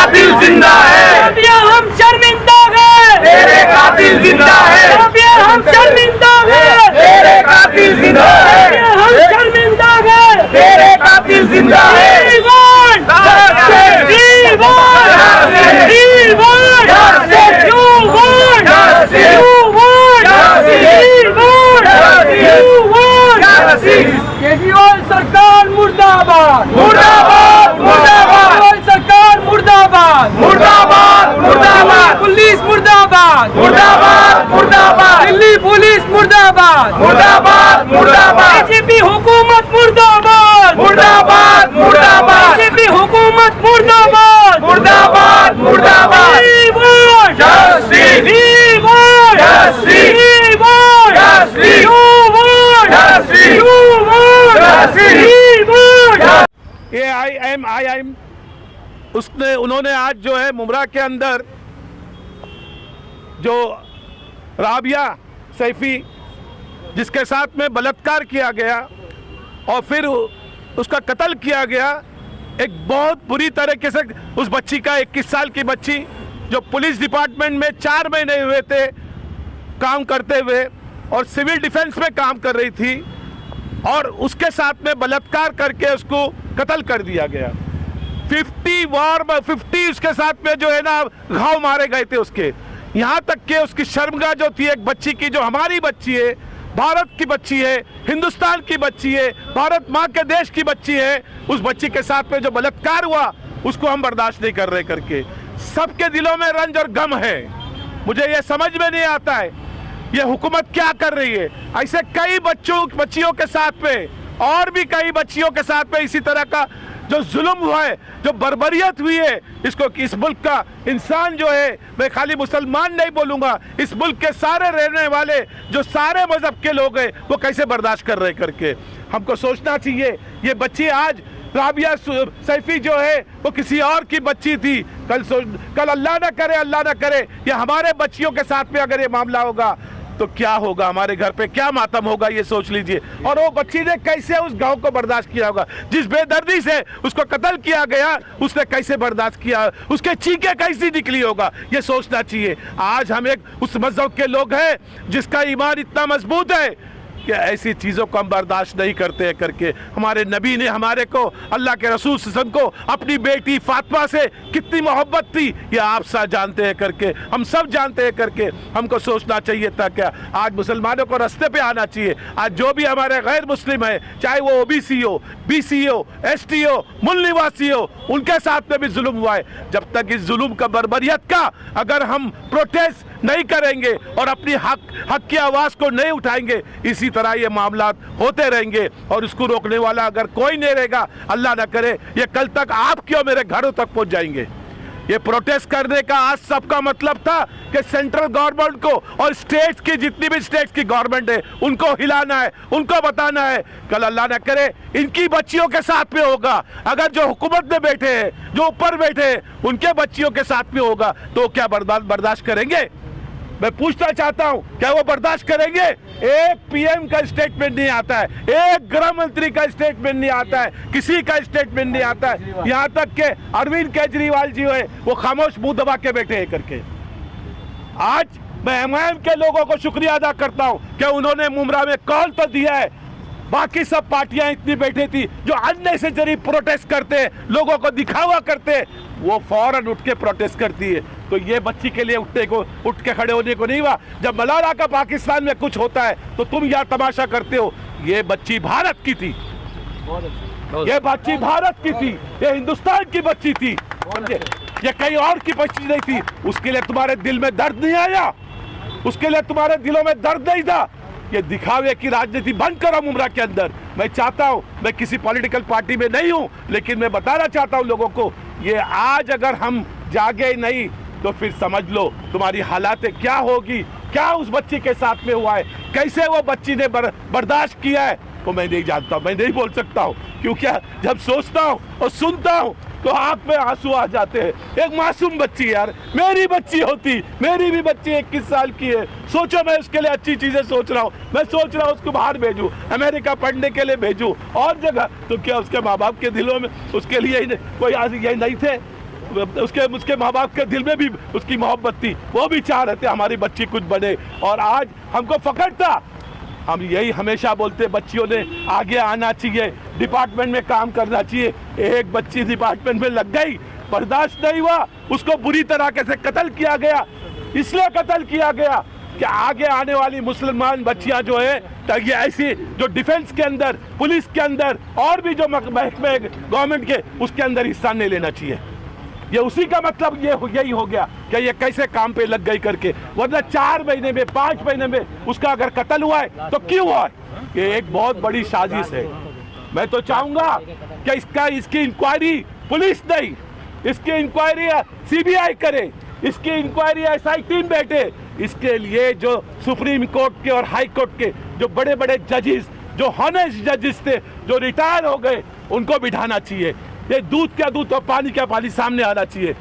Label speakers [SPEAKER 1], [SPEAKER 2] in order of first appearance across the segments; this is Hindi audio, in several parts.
[SPEAKER 1] कातिल जिंदा है,
[SPEAKER 2] राबिया हम शर्मिंदा है,
[SPEAKER 1] तेरे कातिल जिंदा है,
[SPEAKER 2] राबिया हम शर्मिंदा है,
[SPEAKER 1] तेरे कातिल जिंदा है,
[SPEAKER 2] राबिया हम शर्मिंदा है,
[SPEAKER 1] तेरे कातिल जिंदा है।
[SPEAKER 2] We want
[SPEAKER 1] Justice!
[SPEAKER 2] We want
[SPEAKER 1] Justice!
[SPEAKER 2] You want
[SPEAKER 1] Justice!
[SPEAKER 2] You want
[SPEAKER 1] Justice!
[SPEAKER 2] We want
[SPEAKER 1] Justice!
[SPEAKER 2] You want
[SPEAKER 1] Justice!
[SPEAKER 2] Kejriwal सरकार मुर्दाबाद,
[SPEAKER 1] मुर्दाबाद मुर्दाबाद
[SPEAKER 2] केजरीवाल सरकार मुर्दाबाद,
[SPEAKER 1] मुर्दाबाद मुर्दाबाद
[SPEAKER 2] पुलिस मुर्दाबाद,
[SPEAKER 1] मुर्दाबाद मुर्दाबाद
[SPEAKER 2] दिल्ली पुलिस मुर्दाबाद,
[SPEAKER 1] मुर्दाबाद मुर्दाबाद
[SPEAKER 2] बीजेपी हुकूमत मुर्दाबाद,
[SPEAKER 1] मुर्दाबाद मुर्दाबाद
[SPEAKER 2] बीजेपी हुकूमत मुर्दाबाद,
[SPEAKER 1] मुर्दाबाद मुर्दाबाद
[SPEAKER 2] We want
[SPEAKER 1] Justice!
[SPEAKER 2] We want
[SPEAKER 1] Justice!
[SPEAKER 2] We want
[SPEAKER 1] Justice!
[SPEAKER 2] You want
[SPEAKER 1] Justice!
[SPEAKER 2] You want
[SPEAKER 1] Justice!
[SPEAKER 2] We want
[SPEAKER 3] AIM उन्होंने आज जो है मुमरा के अंदर जो राबिया सैफी जिसके साथ में बलात्कार किया गया और फिर उसका कत्ल किया गया, एक बहुत बुरी तरीके से उस बच्ची का 21 साल की बच्ची जो पुलिस डिपार्टमेंट में 4 महीने हुए थे काम करते हुए और सिविल डिफेंस में काम कर रही थी और उसके साथ में बलात्कार करके उसको कत्ल कर दिया गया। 50 उसके साथ में जो है ना घाव मारे गए थे उसके। यहाँ तक कि उसकी शर्मगाह जो थी एक बच्ची की, जो हमारी बच्ची है, भारत की बच्ची है, हिंदुस्तान की बच्ची है, भारत माँ के देश की बच्ची है, उस बच्ची के साथ में जो बलात्कार हुआ उसको हम बर्दाश्त नहीं कर रहे करके सबके दिलों में रंज और गम है। मुझे ये समझ में नहीं आता है ये हुकूमत क्या कर रही है। ऐसे कई बच्चियों के साथ में और भी कई बच्चियों के साथ में इसी तरह का जो जुल्म हुआ है, जो बर्बरियत हुई है, इसको इस मुल्क का इंसान जो है, मैं खाली मुसलमान नहीं बोलूंगा, इस मुल्क के सारे रहने वाले जो सारे मजहब के लोग हैं वो कैसे बर्दाश्त कर रहे करके हमको सोचना चाहिए। ये बच्ची आज राबिया सैफी जो है वो किसी और की बच्ची थी, कल अल्लाह ना करे ये हमारे बच्चियों के साथ में अगर ये मामला होगा तो क्या होगा, हमारे घर पे क्या मातम होगा, ये सोच लीजिए। और वो बच्ची ने कैसे उस गांव को बर्दाश्त किया होगा, जिस बेदर्दी से उसको कत्ल किया गया उसने कैसे बर्दाश्त किया, उसके चीखें कैसी निकली होगा, ये सोचना चाहिए। आज हम एक उस मजहब के लोग हैं जिसका ईमान इतना मजबूत है कि ऐसी चीज़ों को हम बर्दाश्त नहीं करते हैं करके हमारे नबी ने हमारे को, अल्लाह के रसूल सल्लल्लाहु अलैहि वसल्लम को अपनी बेटी फातिमा से कितनी मोहब्बत थी ये आप सब जानते हैं करके, हम सब जानते हैं करके हमको सोचना चाहिए था क्या आज मुसलमानों को रास्ते पे आना चाहिए। आज जो भी हमारे गैर मुस्लिम है, चाहे वो ओबीसी हो, बीसी हो, एसटी हो, मूल निवासी हो, उनके साथ में भी जुल्म हुआ है। जब तक इस जुल्म का बर्बरियत का अगर हम प्रोटेस्ट नहीं करेंगे और अपनी हक की आवाज़ को नहीं उठाएंगे, इसी तरह ये मामला होते रहेंगे और इसको रोकने वाला अगर कोई नहीं रहेगा, अल्लाह ना करे ये कल तक आपके और मेरे घरों तक पहुंच जाएंगे। ये प्रोटेस्ट करने का आज सबका मतलब था कि सेंट्रल गवर्नमेंट को और स्टेट्स की जितनी भी स्टेट्स की गवर्नमेंट है उनको हिलाना है, उनको बताना है कल अल्लाह ना करे इनकी बच्चियों के साथ में होगा, अगर जो हुकूमत में बैठे हैं, जो ऊपर बैठे हैं, उनके बच्चियों के साथ में होगा तो क्या बर्दाश्त करेंगे? मैं पूछना चाहता हूं क्या वो बर्दाश्त करेंगे? एक पीएम का स्टेटमेंट नहीं आता है, एक गृह मंत्री का स्टेटमेंट नहीं आता है, किसी का स्टेटमेंट नहीं आता है। यहां तक के अरविंद केजरीवाल जी है वो खामोश मुंह दबा के बैठे हैं करके। आज मैं एमआईएम के लोगों को शुक्रिया अदा करता हूं कि उन्होंने मुमरा में कॉल तो दिया है। बाकी सब पार्टियां इतनी बैठी थी जो अननेसेसरी प्रोटेस्ट करते हैं, लोगों को दिखावा करते हैं, वो फौरन उठ के प्रोटेस्ट करती है। तो ये बच्ची के लिए उठ के खड़े होने को नहीं हुआ। जब मलाला का पाकिस्तान में कुछ होता है तो तुम यहाँ तमाशा करते हो। ये बच्ची भारत की थी, ये बच्ची भारत की थी, ये हिंदुस्तान की बच्ची थी, ये कहीं और की बच्ची नहीं थी। उसके लिए तुम्हारे दिल में दर्द नहीं आया, उसके लिए तुम्हारे दिलों में दर्द नहीं था। ये दिखावे की राजनीति बंद करो मुमरा के अंदर। मैं चाहता हूं, मैं किसी पॉलिटिकल पार्टी में नहीं हूं, लेकिन मैं बताना चाहता हूं लोगों को, ये आज अगर हम जागे नहीं तो फिर समझ लो तुम्हारी हालातें क्या होगी, क्या उस बच्ची के साथ में हुआ है, कैसे वो बच्ची ने बर्दाश्त किया है, तो मैं नहीं जानता, मैं नहीं बोल सकता हूँ। क्योंकि जब सोचता हूँ और सुनता हूँ तो आंख में आंसू आ जाते हैं। एक मासूम बच्ची, यार मेरी बच्ची होती, मेरी भी बच्ची 21 साल की है। सोचो मैं उसके लिए अच्छी चीजें सोच रहा हूँ, मैं सोच रहा हूँ उसको बाहर भेजूँ, अमेरिका पढ़ने के लिए भेजूँ और जगह, तो क्या उसके माँ बाप के दिलों में उसके लिए कोई आज ये नहीं थे? उसके माँ बाप के दिल में भी उसकी मोहब्बत थी, वो भी चाह रहे थे हमारी बच्ची कुछ बने। और आज हमको फख्र था, हम यही हमेशा बोलते बच्चियों ने आगे आना चाहिए, डिपार्टमेंट में काम करना चाहिए। एक बच्ची डिपार्टमेंट में लग गई, बर्दाश्त नहीं हुआ, उसको बुरी तरीके से कत्ल किया गया। इसलिए कत्ल किया गया कि आगे आने वाली मुसलमान बच्चियां जो है ये ऐसी जो डिफेंस के अंदर, पुलिस के अंदर और भी जो महकमे गवर्नमेंट के उसके अंदर हिस्सा नहीं लेना चाहिए। ये उसी का मतलब यही हो गया कि ये कैसे काम पे लग गई करके, वरना 4 महीने में 5 महीने में उसका अगर कत्ल हुआ है तो क्यों हुआ है? ये एक बहुत बड़ी साजिश है। मैं तो चाहूंगा कि इसकी इंक्वायरी पुलिस नहीं, इसकी इंक्वायरी सीबीआई करे, इसकी इंक्वायरी एसआई टीम बैठे। इसके लिए जो सुप्रीम कोर्ट के और हाई कोर्ट के जो बड़े बड़े जजेस, जो हॉनेस्ट जजेस थे, जो रिटायर हो गए, उनको बिठाना चाहिए। ये दूध का दूध और पानी का पानी सामने आना चाहिए।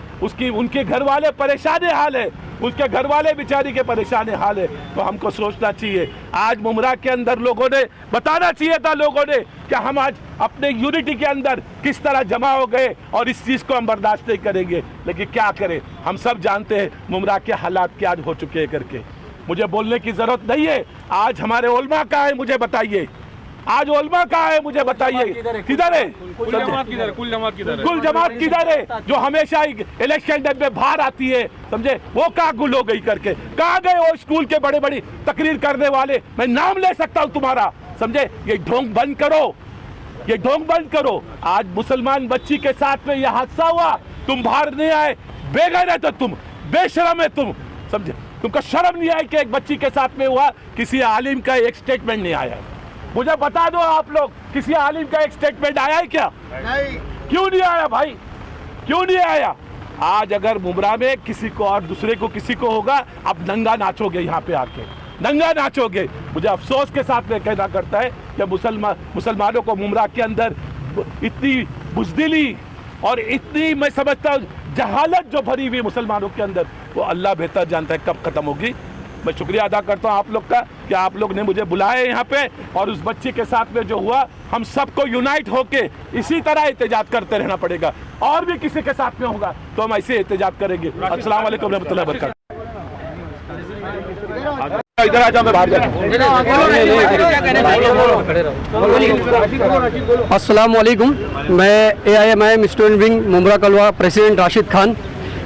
[SPEAKER 3] उनके घर वाले परेशान हाल है, उसके घर वाले बेचारी के परेशान हाल है। तो हमको सोचना चाहिए, आज मुमरा के अंदर लोगों ने बताना चाहिए था, लोगों ने कि हम आज अपने यूनिटी के अंदर किस तरह जमा हो गए और इस चीज़ को हम बर्दाश्त नहीं करेंगे। लेकिन क्या करें, हम सब जानते हैं मुमरा के हालात क्या हो चुके हैं करके। मुझे बोलने की जरूरत नहीं है। आज हमारे उलमा कहाँ है मुझे बताइए, आज उलमा कहाँ है मुझे बताइए, किधर है? कुल जमात किधर है जो हमेशा इलेक्शन टाइम में बाहर आती है, समझे? वो कहाँ गुल हो गई करके, कहाँ गए वो स्कूल के बड़े बड़ी तकरीर करने वाले? मैं नाम ले सकता हूँ तुम्हारा, समझे? ये ढोंग बंद करो, ये ढोंग बंद करो। आज मुसलमान बच्ची के साथ में यह हादसा हुआ, तुम बाहर नहीं आए, बेगैर है तो तुम, बेशरम है तुम, समझे? तुमको शर्म नहीं आई कि एक बच्ची के साथ में हुआ? किसी आलिम का एक स्टेटमेंट नहीं आया। मुझे बता दो आप लोग, किसी आलिम का एक स्टेटमेंट आया है क्या? नहीं। क्यों नहीं आया भाई, क्यों नहीं आया? आज अगर मुमरा में किसी को और दूसरे को किसी को होगा, आप नंगा नाचोगे, यहाँ पे आके नंगा नाचोगे। मुझे अफसोस के साथ में कहना करता है कि मुसलमानों को मुमरा के अंदर इतनी बुज़दिली और इतनी, मैं समझता हूँ, जहालत जो भरी हुई मुसलमानों के अंदर, वो अल्लाह बेहतर जानता है कब खत्म होगी। मैं शुक्रिया अदा करता हूँ आप लोग का कि आप लोग ने मुझे बुलाया यहाँ पे, और उस बच्ची के साथ में जो हुआ, हम सबको यूनाइट होके इसी तरह एहतजाज करते रहना पड़ेगा। और भी किसी के साथ में होगा तो हम ऐसे एहतजाज करेंगे। अस्सलाम वालेकुम रहमतुल्लाहि व बरकातहू। इधर आ जाओ, मैं बाहर जाऊँ।
[SPEAKER 4] अस्सलाम वालेकुम, मैं AIMIM स्टूडेंट विंग मुमरा कलवा प्रेसिडेंट राशिद खान।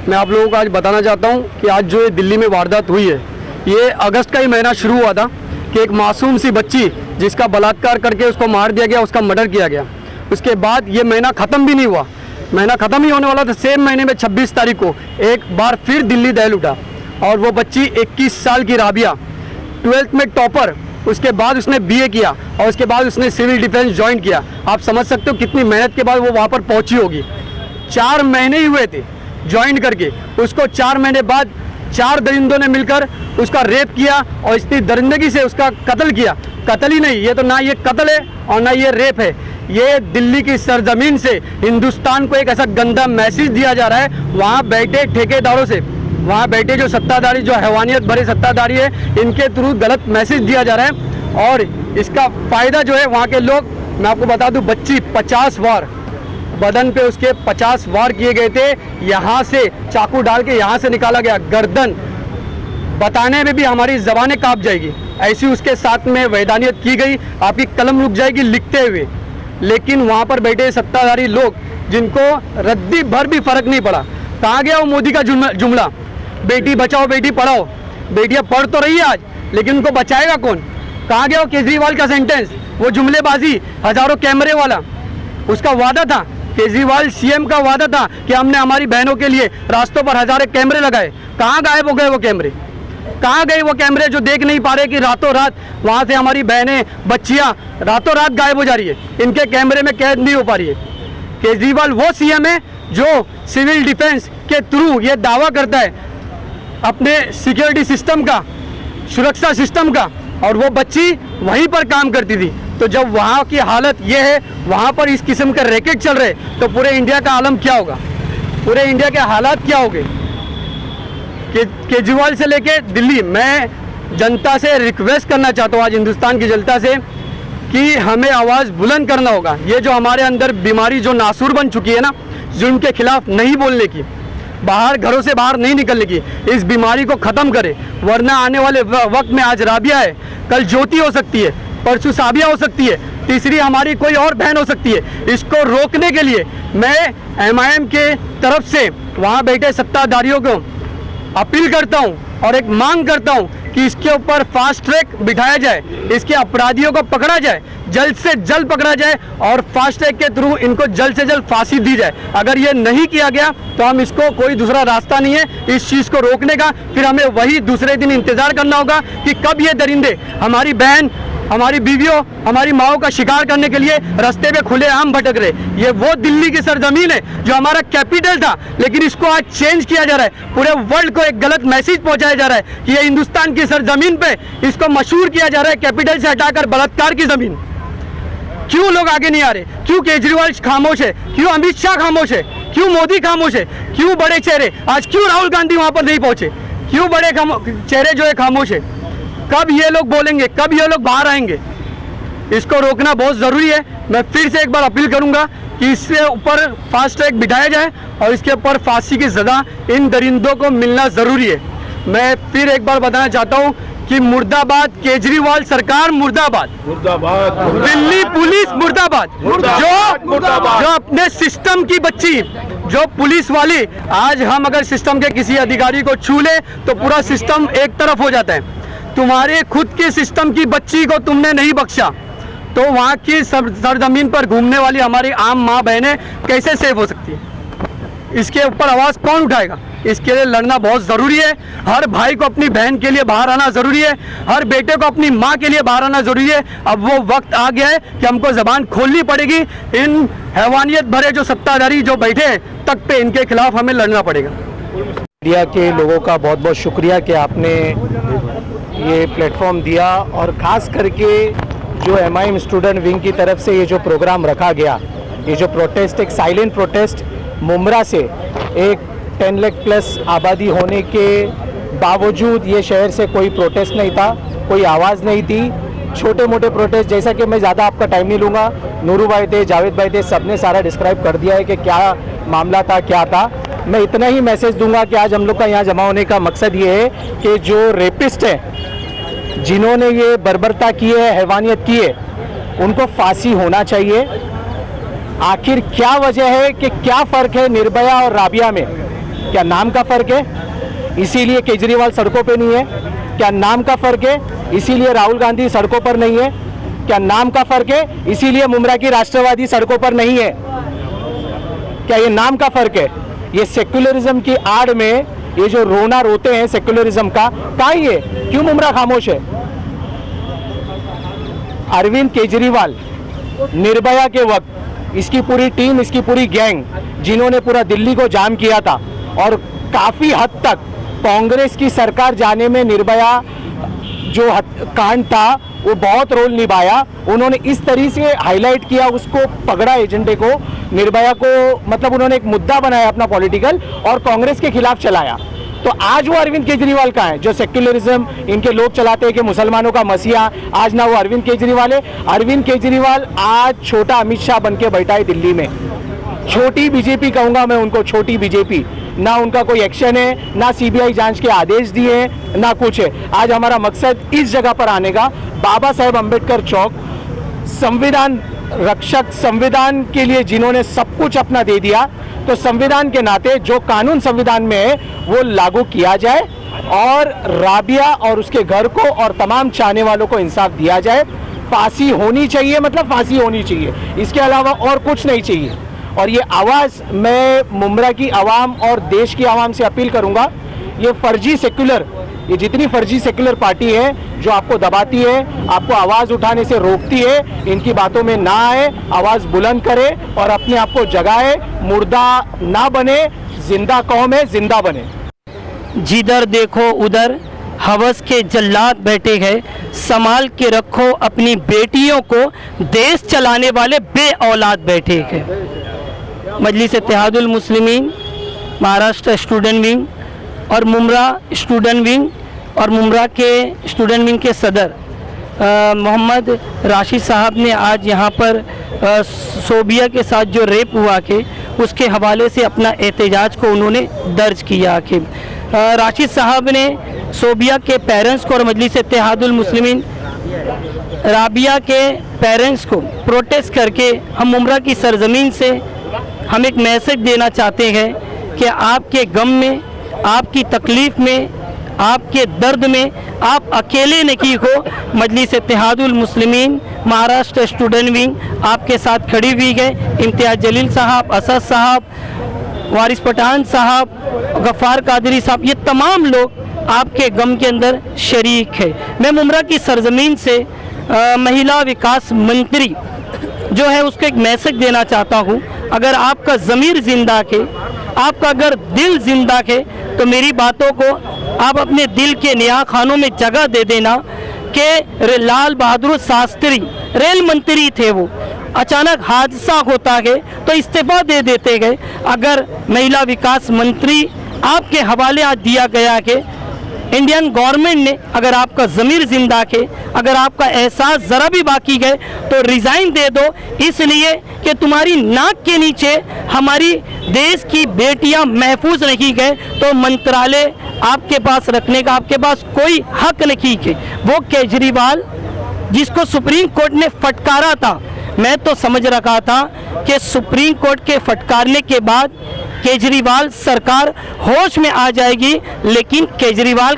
[SPEAKER 4] मैं आप लोगों को आज बताना चाहता हूँ कि आज जो दिल्ली में वारदात हुई है, ये अगस्त का ही महीना शुरू हुआ था कि एक मासूम सी बच्ची जिसका बलात्कार करके उसको मार दिया गया, उसका मर्डर किया गया। उसके बाद ये महीना ख़त्म भी नहीं हुआ, महीना ख़त्म ही होने वाला था। सेम महीने में 26 तारीख को एक बार फिर दिल्ली दहल उठा, और वो बच्ची 21 साल की राबिया, 12th में टॉपर, उसके बाद उसने BA किया और उसके बाद उसने सिविल डिफेंस ज्वाइन किया। आप समझ सकते हो कितनी मेहनत के बाद वो वहाँ पर पहुँची होगी। 4 महीने ही हुए थे ज्वाइन करके, उसको 4 महीने बाद 4 दरिंदों ने मिलकर उसका रेप किया और इतनी दरिंदगी से उसका कत्ल किया। कत्ल ही नहीं, ये तो ना ये कत्ल है और ना ये रेप है। ये दिल्ली की सरजमीन से हिंदुस्तान को एक ऐसा गंदा मैसेज दिया जा रहा है, वहाँ बैठे ठेकेदारों से, वहाँ बैठे जो सत्ताधारी, जो हैवानियत भरे सत्ताधारी है, इनके थ्रू गलत मैसेज दिया जा रहा है। और इसका फ़ायदा जो है वहाँ के लोग, मैं आपको बता दूँ, बच्ची 50 वार बदन पे उसके 50 वार किए गए थे। यहाँ से चाकू डाल के यहाँ से निकाला गया, गर्दन, बताने में भी हमारी ज़बानें काँप जाएगी। ऐसी उसके साथ में वैधानियत की गई, आपकी कलम रुक जाएगी लिखते हुए। लेकिन वहाँ पर बैठे सत्ताधारी लोग, जिनको रद्दी भर भी फर्क नहीं पड़ा। कहाँ गया वो मोदी का जुमला, बेटी बचाओ बेटी पढ़ाओ? बेटियाँ पढ़ तो रही है आज, लेकिन उनको बचाएगा कौन? कहाँ गया वो केजरीवाल का सेंटेंस, वो जुमलेबाजी, हज़ारों कैमरे वाला? उसका वादा था, केजरीवाल CM का वादा था कि हमने हमारी बहनों के लिए रास्तों पर 1000 कैमरे लगाए। कहाँ गायब हो गए वो कैमरे? कहाँ गए वो कैमरे जो देख नहीं पा रहे कि रातों रात वहाँ से हमारी बहनें, बच्चियाँ रातों रात गायब हो जा रही है, इनके कैमरे में कैद नहीं हो पा रही है। केजरीवाल वो CM है जो सिविल डिफेंस के थ्रू ये दावा करता है अपने सिक्योरिटी सिस्टम का, सुरक्षा सिस्टम का, और वो बच्ची वहीं पर काम करती थी। तो जब वहाँ की हालत ये है, वहाँ पर इस किस्म के रैकेट चल रहे, तो पूरे इंडिया का आलम क्या होगा, पूरे इंडिया के हालात क्या होंगे? केजरीवाल से लेके दिल्ली, मैं जनता से रिक्वेस्ट करना चाहता हूँ, आज हिंदुस्तान की जनता से, कि हमें आवाज़ बुलंद करना होगा। ये जो हमारे अंदर बीमारी जो नासूर बन चुकी है ना, जुल्म के खिलाफ नहीं बोलने की, बाहर घरों से बाहर नहीं निकलने की, इस बीमारी को ख़त्म करे। वरना आने वाले वक्त में आज राबिया है, कल ज्योति हो सकती है, परसों साबिया हो सकती है, तीसरी हमारी कोई और बहन हो सकती है। इसको रोकने के लिए मैं MIM के तरफ से वहाँ बैठे सत्ताधारियों को अपील करता हूँ और एक मांग करता हूँ कि इसके ऊपर फास्ट ट्रैक बिठाया जाए, इसके अपराधियों को पकड़ा जाए, जल्द से जल्द पकड़ा जाए और फास्ट ट्रैक के थ्रू इनको जल्द से जल्द फांसी दी जाए। अगर ये नहीं किया गया तो हम इसको कोई दूसरा रास्ता नहीं है इस चीज़ को रोकने का, फिर हमें वही दूसरे दिन इंतज़ार करना होगा कि कब ये दरिंदे हमारी बहन, हमारी बीवियों, हमारी माओं का शिकार करने के लिए रास्ते पे खुलेआम भटक रहे। ये वो दिल्ली की सरजमीन है जो हमारा कैपिटल था, लेकिन इसको आज चेंज किया जा रहा है। पूरे वर्ल्ड को एक गलत मैसेज पहुंचाया जा रहा है कि ये हिंदुस्तान की सरजमीन पे इसको मशहूर किया जा रहा है कैपिटल से हटाकर बलात्कार की जमीन। क्यों लोग आगे नहीं आ रहे? क्यों केजरीवाल खामोश है? क्यों अमित शाह खामोश है? क्यों मोदी खामोश है? क्यों बड़े चेहरे, आज क्यों राहुल गांधी वहां पर नहीं पहुंचे? क्यों बड़े चेहरे जो है खामोश है? कब ये लोग बोलेंगे? कब ये लोग बाहर आएंगे? इसको रोकना बहुत ज़रूरी है। मैं फिर से एक बार अपील करूंगा कि इससे ऊपर फास्ट ट्रैक बिठाया जाए और इसके ऊपर फांसी की सज़ा इन दरिंदों को मिलना ज़रूरी है। मैं फिर एक बार बताना चाहता हूं कि मुर्दाबाद केजरीवाल सरकार, मुर्दाबाद,
[SPEAKER 3] मुर्दाबाद,
[SPEAKER 4] दिल्ली पुलिस मुर्दाबाद। जो अपने सिस्टम की बच्ची, जो पुलिस वाली, आज हम अगर सिस्टम के किसी अधिकारी को छू ले तो पूरा सिस्टम एक तरफ हो जाता है। तुम्हारे खुद के सिस्टम की बच्ची को तुमने नहीं बख्शा तो वहाँ की सरजमीन पर घूमने वाली हमारी आम माँ बहनें कैसे सेफ हो सकती है? इसके ऊपर आवाज़ कौन उठाएगा? इसके लिए लड़ना बहुत ज़रूरी है। हर भाई को अपनी बहन के लिए बाहर आना ज़रूरी है, हर बेटे को अपनी माँ के लिए बाहर आना ज़रूरी है। अब वो वक्त आ गया है कि हमको ज़बान खोलनी पड़ेगी। इन हैवानियत भरे जो सत्ताधारी जो बैठे हैं तक पे, इनके खिलाफ हमें लड़ना पड़ेगा।
[SPEAKER 5] मीडिया के लोगों का बहुत बहुत शुक्रिया कि आपने ये प्लेटफॉर्म दिया और ख़ास करके जो MIM स्टूडेंट विंग की तरफ से ये जो प्रोग्राम रखा गया, ये जो प्रोटेस्ट, एक साइलेंट प्रोटेस्ट, मुमरा से एक 10 लाख प्लस आबादी होने के बावजूद ये शहर से कोई प्रोटेस्ट नहीं था, कोई आवाज़ नहीं थी। छोटे मोटे प्रोटेस्ट, जैसा कि मैं ज़्यादा आपका टाइम नहीं लूँगा, नूरू भाई थे, जावेद भाई थे, सबने सारा डिस्क्राइब कर दिया है कि क्या मामला था, क्या था। मैं इतना ही मैसेज दूंगा कि आज हम लोग का यहाँ जमा होने का मकसद ये है कि जो रेपिस्ट हैं, जिन्होंने ये बर्बरता की है, हैवानियत की है, उनको फांसी होना चाहिए। आखिर क्या वजह है कि क्या फ़र्क है निर्भया और राबिया में? क्या नाम का फ़र्क है इसीलिए केजरीवाल सड़कों पे नहीं है? क्या नाम का फ़र्क है इसीलिए राहुल गांधी सड़कों पर नहीं है? क्या नाम का फ़र्क है इसीलिए मुमरा की राष्ट्रवादी सड़कों पर नहीं है? क्या ये नाम का फ़र्क है? ये सेक्युलरिज्म की आड़ में ये जो रोना रोते हैं सेक्युलरिज्म का, कहाँ ये? क्यों मुमरा खामोश है? अरविंद केजरीवाल निर्भया के वक्त इसकी पूरी टीम, इसकी पूरी गैंग, जिन्होंने पूरा दिल्ली को जाम किया था और काफ़ी हद तक कांग्रेस की सरकार जाने में निर्भया जो कांड था वो बहुत रोल निभाया। उन्होंने इस तरीके से हाईलाइट किया, उसको पकड़ा एजेंडे को, निर्भया को, मतलब उन्होंने एक मुद्दा बनाया अपना पॉलिटिकल और कांग्रेस के खिलाफ चलाया। तो आज वो अरविंद केजरीवाल का है जो सेक्युलरिज्म इनके लोग चलाते हैं कि मुसलमानों का मसीहा, आज ना वो अरविंद केजरीवाल है। अरविंद केजरीवाल आज छोटा अमित शाह बन के बैठा है दिल्ली में। छोटी बीजेपी कहूँगा मैं उनको, छोटी बीजेपी। ना उनका कोई एक्शन है, ना सीबीआई जांच के आदेश दिए हैं, ना कुछ है। आज हमारा मकसद इस जगह पर आने का, बाबा साहेब अम्बेडकर चौक, संविधान रक्षक, संविधान के लिए जिन्होंने सब कुछ अपना दे दिया, तो संविधान के नाते जो कानून संविधान में है वो लागू किया जाए और राबिया और उसके घर को और तमाम चाहने वालों को इंसाफ दिया जाए। फांसी होनी चाहिए, मतलब फांसी होनी चाहिए, इसके अलावा और कुछ नहीं चाहिए। और ये आवाज़ मैं मुमरा की आवाम और देश की आवाम से अपील करूंगा, ये फर्जी सेक्युलर, ये जितनी फर्जी सेक्युलर पार्टी है जो आपको दबाती है, आपको आवाज़ उठाने से रोकती है, इनकी बातों में ना आए, आवाज़ बुलंद करे और अपने आप को जगाए। मुर्दा ना बने, जिंदा कौम है, जिंदा बने।
[SPEAKER 6] जिधर देखो उधर हवस के जल्लाद बैठे हैं, संभाल के रखो अपनी बेटियों को, देश चलाने वाले बे औलाद बैठे हैं। मजलिस इत्तेहादुल मुस्लिमीन, महाराष्ट्र स्टूडेंट विंग और मुमरा स्टूडेंट विंग और मुमरा के स्टूडेंट विंग के सदर मोहम्मद राशिद साहब ने आज यहाँ पर सोबिया के साथ जो रेप हुआ के उसके हवाले से अपना एहतजाज को उन्होंने दर्ज किया कि राशिद साहब ने सोबिया के पेरेंट्स को और मजलिस इत्तेहादुल मुस्लिमीन राबिया के पेरेंट्स को प्रोटेस्ट करके हम मुमरा की सरजमीन से हम एक मैसेज देना चाहते हैं कि आपके गम में, आपकी तकलीफ़ में, आपके दर्द में आप अकेले नहीं हो। मजलिस इत्तेहादुल मुस्लिमीन महाराष्ट्र स्टूडेंट विंग आपके साथ खड़ी हुई है। इम्तियाज़ जलील साहब, असद साहब, वारिस पठान साहब, गफ़ार कादरी साहब, ये तमाम लोग आपके गम के अंदर शरीक है। मैं मुमरा की सरजमीन से महिला विकास मंत्री जो है उसको एक मैसेज देना चाहता हूँ। अगर आपका ज़मीर जिंदा है, आपका अगर दिल जिंदा है, तो मेरी बातों को आप अपने दिल के निया खानों में जगह दे देना कि लाल बहादुर शास्त्री रेल मंत्री थे, वो अचानक हादसा होता है तो इस्तीफा दे देते गए। अगर महिला विकास मंत्री आपके हवाले आज दिया गया कि इंडियन गवर्नमेंट ने, अगर आपका ज़मीर जिंदा है, अगर आपका एहसास ज़रा भी बाकी है तो रिज़ाइन दे दो, इसलिए कि तुम्हारी नाक के नीचे हमारी देश की बेटियां महफूज नहीं गए, तो मंत्रालय आपके पास रखने का आपके पास कोई हक नहीं है। वो केजरीवाल जिसको सुप्रीम कोर्ट ने फटकारा था, मैं तो समझ रखा था कि सुप्रीम कोर्ट के फटकारने के बाद केजरीवाल सरकार होश में आ जाएगी, लेकिन केजरीवाल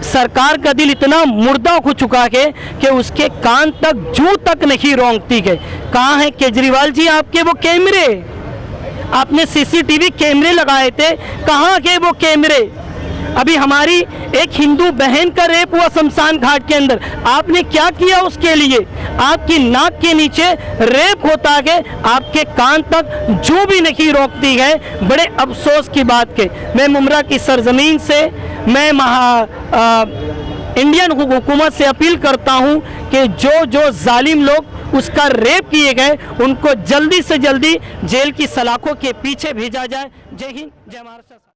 [SPEAKER 6] सरकार का दिल इतना मुर्दा हो चुका है कि उसके कान तक जू तक नहीं रोंगती है। कहाँ है केजरीवाल जी आपके वो कैमरे? आपने सीसीटीवी कैमरे लगाए थे, कहाँ के वो कैमरे? अभी हमारी एक हिंदू बहन का रेप हुआ शमशान घाट के अंदर, आपने क्या किया उसके लिए? आपकी नाक के नीचे रेप होता है, आपके कान तक जू भी नहीं रोकती है। बड़े अफसोस की बात के मैं मुमरा की सरजमीन से मैं इंडियन हुकूमत से अपील करता हूं कि जो जालिम लोग उसका रेप किए गए उनको जल्दी से जल्दी जेल की सलाखों के पीछे भेजा जाए। जय हिंद, जय महाराष्ट्र।